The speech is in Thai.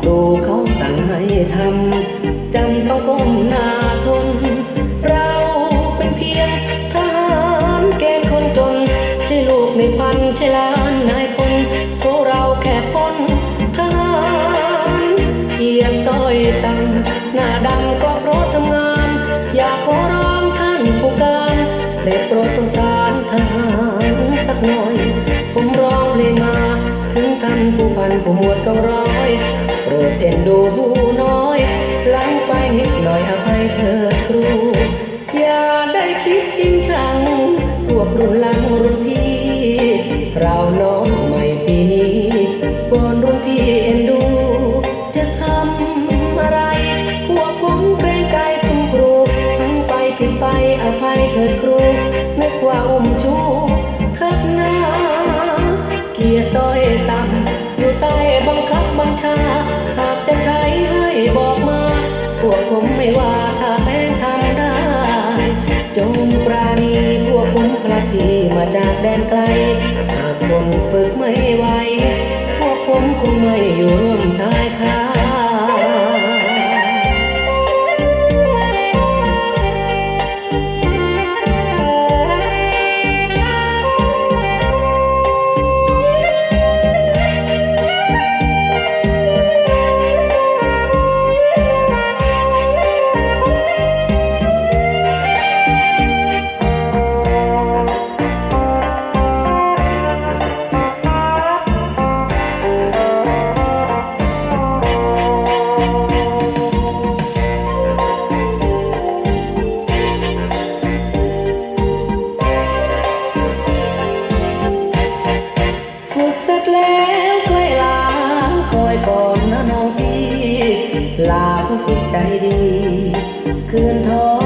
ครูเขาสั่งให้ทำจำต้องก้มหน้าทนเราเป็นเพียงทหารเกณฑ์คนจนใช่ลูกในพันใช่ล้านนายพลโทเราแค่พ้นทหารเกียรติต้อยต่ำหน้าดำก็เพราะทำงานอยากขอร้องท่านผู้การได้โปรดสงสารทหารสักหน่อยผมร้องเพลงมาถึงท่านผู้พันผู้หมวดเก้าร้อยโปรดเอ็นดูผู้น้อยหลังไปนิดหน่อยอภัยเถิดครูอย่าได้คิดจริงจังพวกรุ่นหลังรุ่นพี่เราน้องใหม่ปีนี้วอนรุ่นพี่เอ็นดูจะทำอะไรพวกผมเกรงใจคุณครูทั้งไปผิดไปอภัยเถิดครูนึกว่าอุ้มชูคัดหน้าเกียรติต้อยต่ำอยู่ใต้บังคับบัญชาหากจะใช้ให้บอกมาพวกผมไม่ว่าถ้าแป้งทำได้จงปราณีพวกผมพลัดที่มาจากแดนไกลหากคนฝึกไม่ไหวพวกผมคงไม่อยู่ร่วมชายคาแล้วใกล้ลาคอยก่อนนะน้องพี่ลาผู้ฝึกใจดีคืนท้อ